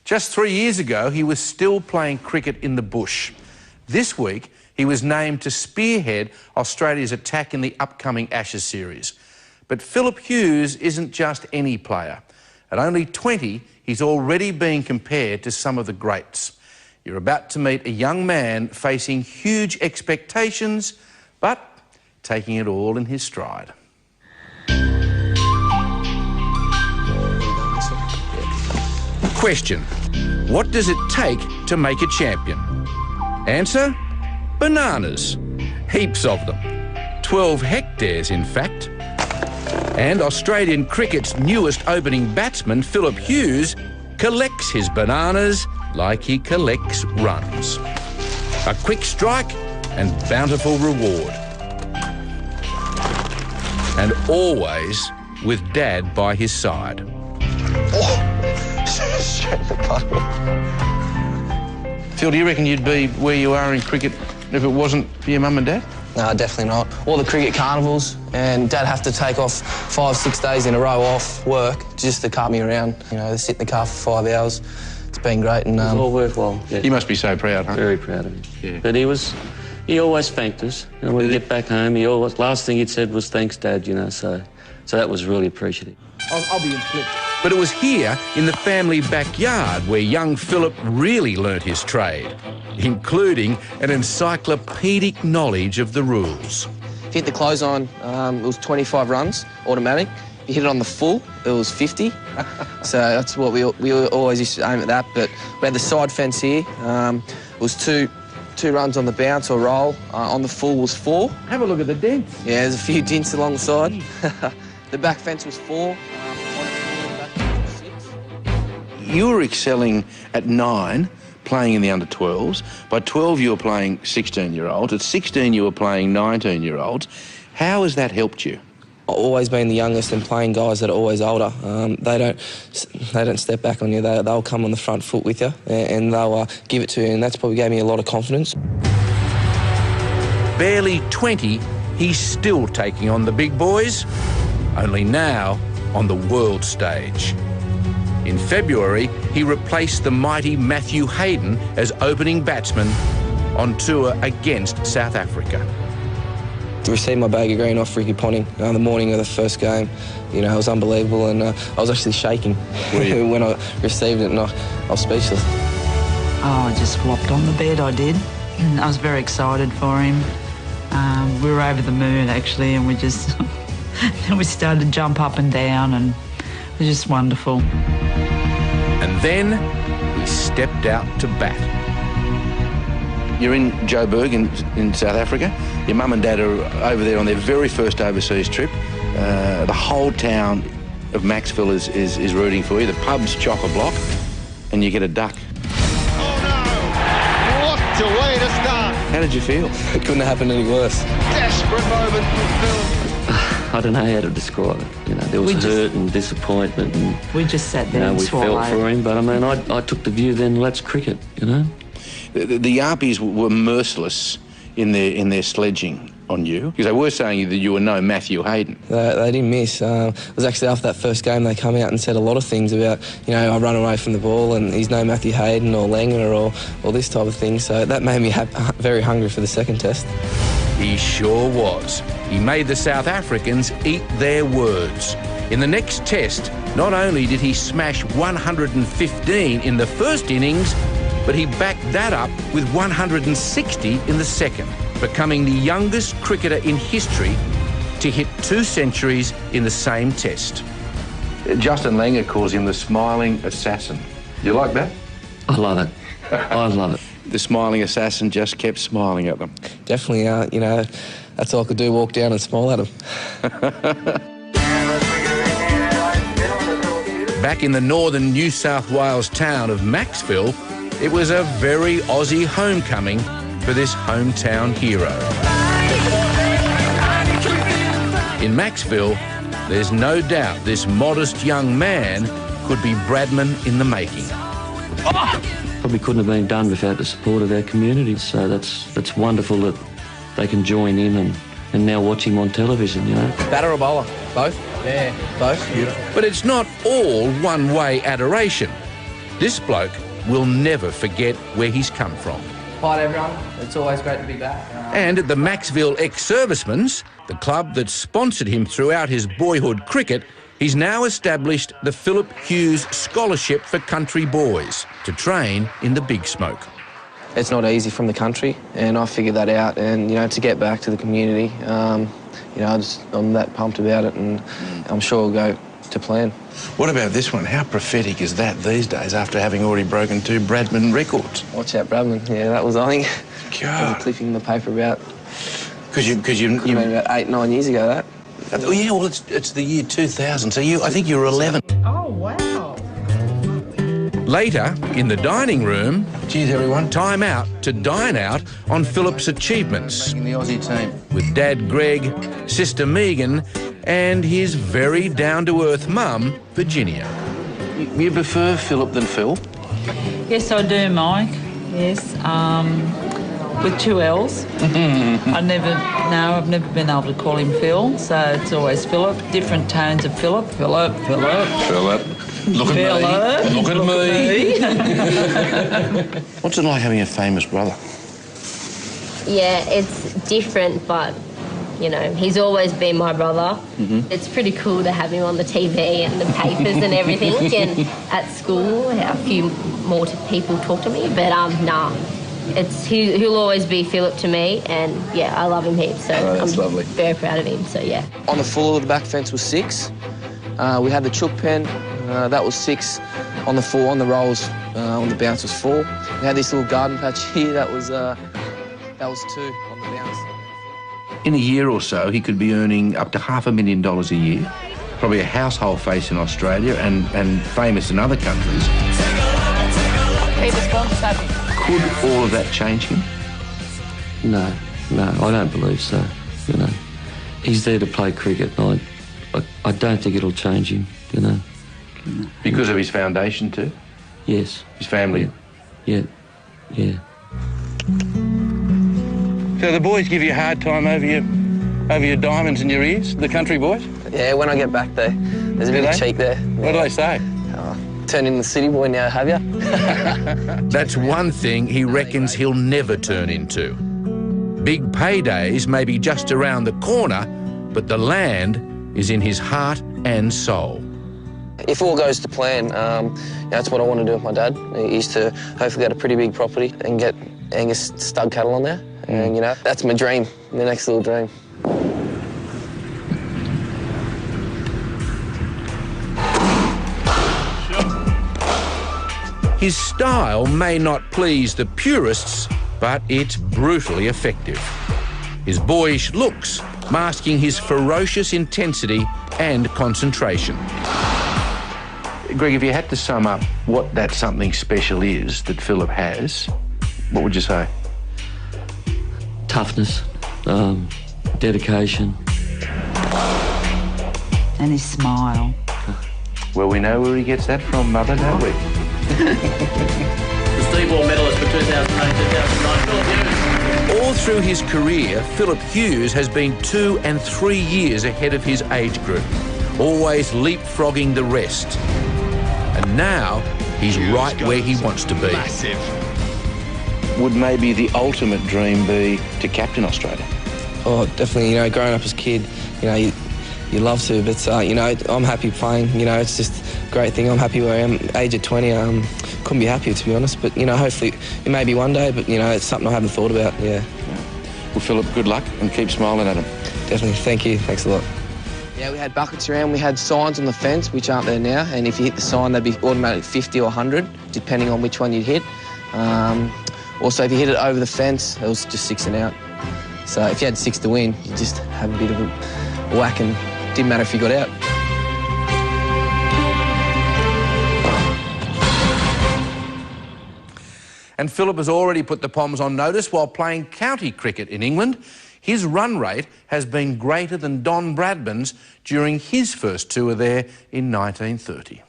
Just 3 years ago, he was still playing cricket in the bush. This week, he was named to spearhead Australia's attack in the upcoming Ashes series. But Phillip Hughes isn't just any player. At only 20, he's already being compared to some of the greats. You're about to meet a young man facing huge expectations, but taking it all in his stride. Question: what does it take to make a champion? Answer: bananas. Heaps of them. 12 hectares, in fact. And Australian cricket's newest opening batsman, Phillip Hughes, collects his bananas like he collects runs. A quick strike and bountiful reward. And always with Dad by his side. Straight the puddle. Phil, do you reckon you'd be where you are in cricket if it wasn't for your mum and Dad? No, definitely not. All the cricket carnivals, and Dad have to take off 5-6 days in a row off work just to cart me around. You know, sit in the car for 5 hours. It's been great. And it's all worthwhile. Yeah. You must be so proud, huh? Very proud of him. Yeah. But he always thanked us. And when we get back home, last thing he'd said was, "Thanks, Dad," you know, so that was really appreciative. I'll be in flip. But it was here, in the family backyard, where young Phillip really learnt his trade, including an encyclopedic knowledge of the rules. If you hit the close on, it was 25 runs, automatic. If you hit it on the full, it was 50. So that's what we always used to aim at that. But we had the side fence here. It was two runs on the bounce or roll. On the full was 4. Have a look at the dents. Yeah, there's a few dents along the side. The back fence was 4. You were excelling at 9, playing in the under-12s. By 12, you were playing 16-year-olds. At 16, you were playing 19-year-olds. How has that helped you? I've always been the youngest and playing guys that are always older. They don't step back on you. They'll come on the front foot with you and they'll give it to you, and that's probably gave me a lot of confidence. Barely 20, he's still taking on the big boys, only now on the world stage. In February, he replaced the mighty Matthew Hayden as opening batsman on tour against South Africa. To receive my bag of green off Ricky Ponting the morning of the first game, you know, it was unbelievable, and I was actually shaking when I received it, and I was speechless. Oh, I just flopped on the bed, I did. I was very excited for him. We were over the moon, actually, and we just we started to jump up and down, and it was just wonderful. And then he stepped out to bat. You're in Joburg in South Africa. Your mum and dad are over there on their very first overseas trip. The whole town of Maxville is rooting for you. The pub's chock-a-block, and you get a duck. Oh no! What a way to start! How did you feel? It couldn't have happened any worse. Desperate moment for Phil. I don't know how to describe it. You know, there was hurt and disappointment, and we just sat there and we swallowed. felt for him. But I mean, I took the view then, let's cricket. You know, the Yarpies were merciless in their sledging on you, because they were saying that you were no Matthew Hayden. They didn't miss. It was actually after that first game they come out and said a lot of things about, you know, I run away from the ball and he's no Matthew Hayden or Langer or this type of thing. So that made me very hungry for the second test. He sure was. He made the South Africans eat their words. In the next test, not only did he smash 115 in the first innings, but he backed that up with 160 in the second, becoming the youngest cricketer in history to hit 2 centuries in the same test. Justin Langer calls him the smiling assassin. You like that? I love it. I love it. The smiling assassin just kept smiling at them. Definitely, you know, that's all I could do, walk down and smile at him. Back in the northern New South Wales town of Maxville, it was a very Aussie homecoming for this hometown hero. In Maxville, there's no doubt this modest young man could be Bradman in the making. Probably couldn't have been done without the support of our community. So that's wonderful that they can join in and now watch him on television, you know. Batter or bowler? Both? Yeah, both. Beautiful. But it's not all one-way adoration. This bloke will never forget where he's come from. Hi everyone, it's always great to be back. And at the Maxville Ex-Servicemen's, the club that sponsored him throughout his boyhood cricket, he's now established the Phillip Hughes Scholarship for Country Boys to train in the big smoke. It's not easy from the country, and I figured that out, and, you know, to get back to the community, you know, I'm that pumped about it, and I'm sure we'll go to plan. What about this one? How prophetic is that these days after having already broken 2 Bradman records? Watch out, Bradman. Yeah, that was, I think, there was a clipping in the paper about... Because you Could have been about 8, 9 years ago, that. Oh, yeah, well, it's the year 2000, so I think you were 11. Oh, wow. Later, in the dining room, Cheers, everyone. time out to dine out on Phillip's achievements In the Aussie team. with Dad Greg, Sister Megan and his very down-to-earth mum, Virginia. You prefer Phillip than Phil? Yes, I do, Mike. Yes, with 2 L's. I've never been able to call him Phil, so it's always Phillip. Different tones of Phillip. Phillip. Phillip. Look at me. Look at me. What's it like having a famous brother? Yeah, it's different, but, you know, he's always been my brother. It's pretty cool to have him on the TV and the papers and everything, and at school a few more people talk to me, but nah. He'll always be Phillip to me, and yeah, I love him heaps, so that's I'm lovely. very proud of him, so yeah. On the full of the back fence was 6. We had the chook pen, that was 6. On the 4, on the rolls, on the bounce was 4. We had this little garden patch here, that was 2 on the bounce. In a year or so, he could be earning up to $500,000 a year, probably a household face in Australia and famous in other countries. Could all of that change him? No, I don't believe so, you know. He's there to play cricket, and I don't think it'll change him, you know. Because of his foundation too? Yes. His family? Yeah. So the boys give you a hard time over your diamonds in your ears, the country boys? Yeah, when I get back there's a bit of cheek there. What do they say? Turn into the city boy now, have ya? That's one thing he reckons he'll never turn into. Big paydays may be just around the corner, but the land is in his heart and soul. If all goes to plan, that's what I want to do with my dad. Is to hopefully get a pretty big property and get Angus stud cattle on there. And, you know, that's my dream, my next little dream. His style may not please the purists, but it's brutally effective. His boyish looks masking his ferocious intensity and concentration. Greg, if you had to sum up what that something special is that Phillip has, what would you say? Toughness, dedication. And his smile. Well, we know where he gets that from, Mother, don't we? The Steve Ball medalist for 2008-2009, Phillip Hughes. All through his career, Phillip Hughes has been 2 and 3 years ahead of his age group, always leapfrogging the rest. And now he's right where he wants to be. Massive. Would maybe the ultimate dream be to captain Australia? Oh, definitely, you know, growing up as a kid, you know, you love to, but, you know, I'm happy playing, you know, it's just a great thing. I'm happy where I am. Age of 20, couldn't be happier, to be honest, but, you know, hopefully it may be one day, but, you know, it's something I haven't thought about, yeah. Well, Phillip, good luck and keep smiling at him. Definitely, thank you, thanks a lot. Yeah, we had buckets around, we had signs on the fence, which aren't there now, and if you hit the sign, they'd be automatically 50 or 100, depending on which one you'd hit. Also, if you hit it over the fence, it was just 6 and out. So if you had 6 to win, you just have a bit of a whack and didn't matter if you got out. And Phillip has already put the Poms on notice while playing county cricket in England. His run rate has been greater than Don Bradman's during his first tour there in 1930.